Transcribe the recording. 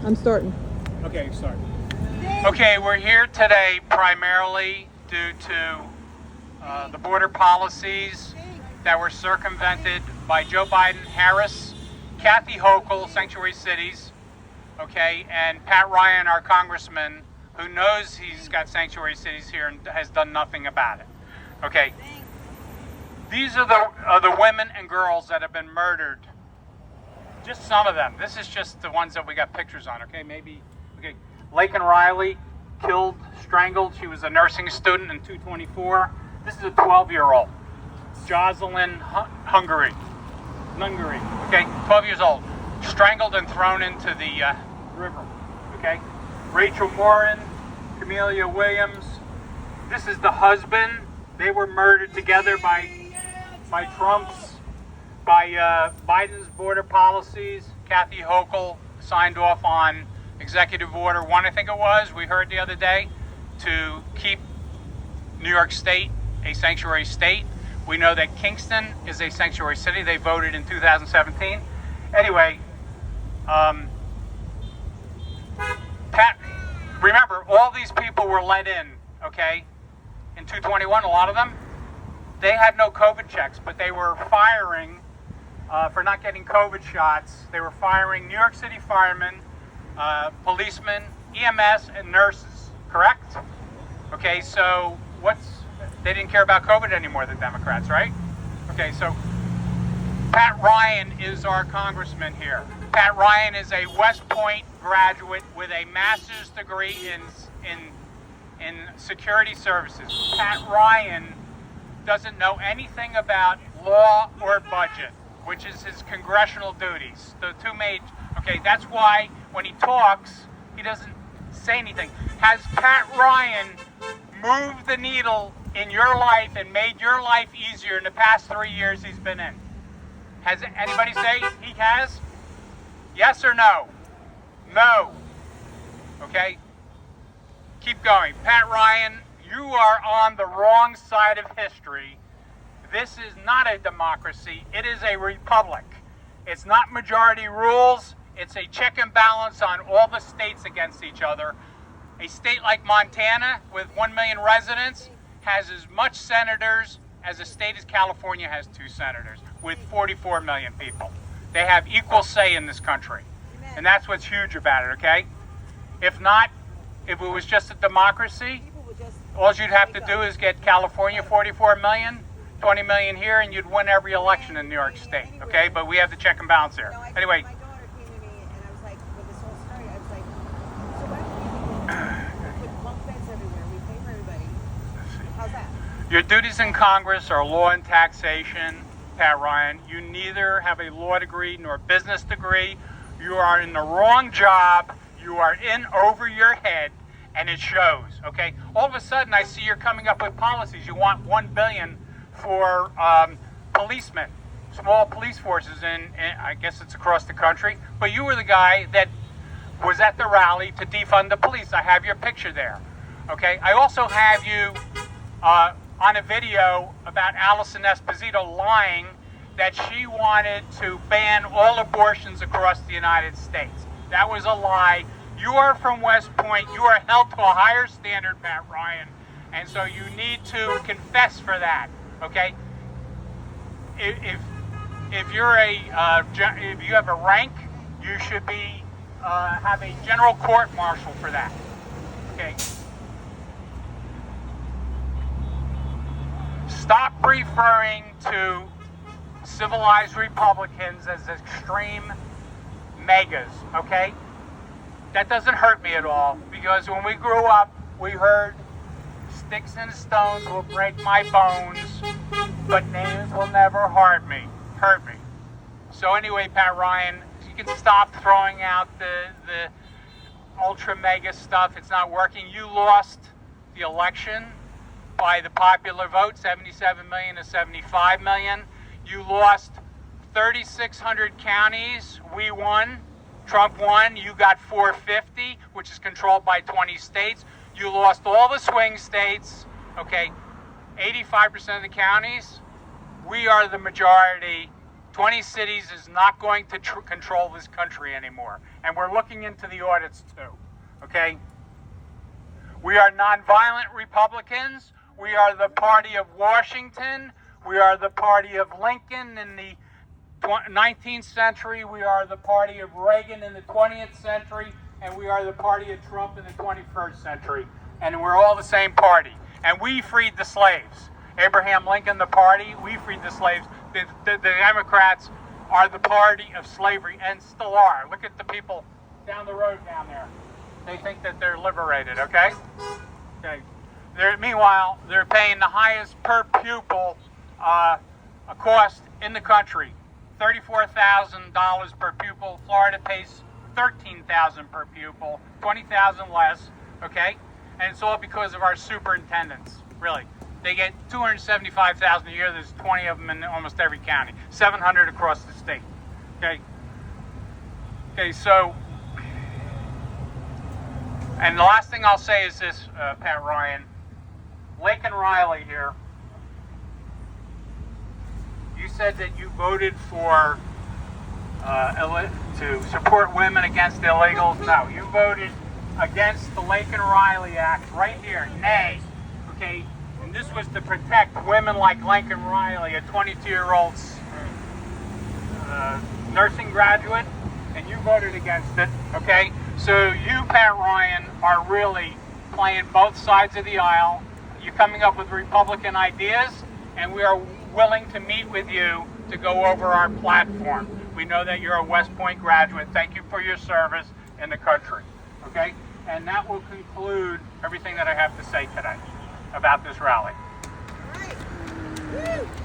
I'm starting. Okay, sorry. Okay, we're here today primarily due to the border policies that were circumvented by Joe Biden, Harris, Kathy Hochul, Sanctuary Cities, okay, and Pat Ryan, our congressman, who knows he's got sanctuary cities here and has done nothing about it. Okay, these are the women and girls that have been murdered. Just some of them. This is just the ones that we got pictures on. Okay, maybe. Okay, Laken Riley, killed, strangled. She was a nursing student in 224. This is a 12-year-old. Jocelyn Hungary. Okay, 12 years old. Strangled and thrown into the river. Okay, Rachel Morin, Camelia Williams. This is the husband. They were murdered together by Biden's border policies. Kathy Hochul signed off on Executive Order 1, I think it was, we heard the other day, to keep New York State a sanctuary state. We know that Kingston is a sanctuary city. They voted in 2017. Anyway, Pat, remember, all these people were let in, okay, in 221, a lot of them. They had no COVID checks, but they were firing for not getting COVID shots. They were firing New York City firemen, policemen, EMS, and nurses, correct? Okay, so they didn't care about COVID anymore, the Democrats, right? Okay, so Pat Ryan is our congressman here. Pat Ryan is a West Point graduate with a master's degree in security services. Pat Ryan doesn't know anything about law or budget, which is his congressional duties. The two major. Okay, that's why when he talks, he doesn't say anything. Has Pat Ryan moved the needle in your life and made your life easier in the past 3 years he's been in? Has anybody say he has? Yes or no? No. Okay? Keep going. Pat Ryan, you are on the wrong side of history. This is not a democracy. It is a republic. It's not majority rules. It's a check and balance on all the states against each other. A state like Montana, with 1 million residents, has as much senators as a state as California has 2 senators, with 44 million people. They have equal say in this country. And that's what's huge about it, okay? If not, if it was just a democracy, all you'd have to do is get California 44 million, 20 million here, and you'd win every election in New York State, okay? But we have the check and balance here. Anyway. My daughter came to me and I was like, with this whole story, I was like, so why do we put bunk beds everywhere? We pay for everybody. How's that? Your duties in Congress are law and taxation, Pat Ryan. You neither have a law degree nor a business degree. You are in the wrong job. You are in over your head, and it shows, okay? All of a sudden, I see you're coming up with policies. You want $1 billion for policemen, small police forces, and I guess it's across the country. But you were the guy that was at the rally to defund the police. I have your picture there, okay? I also have you on a video about Allison Esposito lying that she wanted to ban all abortions across the United States. That was a lie. You are from West Point. You are held to a higher standard, Pat Ryan, and so you need to confess for that. Okay? If you're if you have a rank, you should be have a general court martial for that. Okay? Stop referring to civilized Republicans as extreme megas, okay? That doesn't hurt me at all, because when we grew up, we heard sticks and stones will break my bones, but names will never hurt me. So anyway, Pat Ryan, you can stop throwing out the ultra mega stuff. It's not working. You lost the election by the popular vote, 77 million to 75 million. You lost 3,600 counties. We won. Trump won. You got 450, which is controlled by 20 states. You lost all the swing states. Okay, 85% of the counties. We are the majority 20 cities is not going to control this country anymore. And we're looking into the audits too, okay? We are nonviolent Republicans. We are the party of Washington. We are the party of Lincoln in the 19th century. We are the party of Reagan in the 20th century. And we are the party of Trump in the 21st century. And we're all the same party. And we freed the slaves. Abraham Lincoln, the party, we freed the slaves. The Democrats are the party of slavery and still are. Look at the people down the road down there. They think that they're liberated, okay? Okay. Meanwhile, they're paying the highest per pupil cost in the country. $34,000 per pupil. Florida pays $13,000 per pupil, $20,000 less, okay? And it's all because of our superintendents, really. They get $275,000 a year. There's 20 of them in almost every county. 700 across the state, okay? Okay, so, and the last thing I'll say is this, Pat Ryan. Lincoln Riley here, you said that you voted for to support women against the illegals. No, you voted against the Lincoln Riley Act right here, nay, okay? And this was to protect women like Lincoln Riley, a 22-year-old nursing graduate, and you voted against it, okay? So you, Pat Ryan, are really playing both sides of the aisle. You're coming up with Republican ideas, and we are willing to meet with you to go over our platform. We know that you're a West Point graduate. Thank you for your service in the country, okay? And that will conclude everything that I have to say today about this rally. All right. Woo!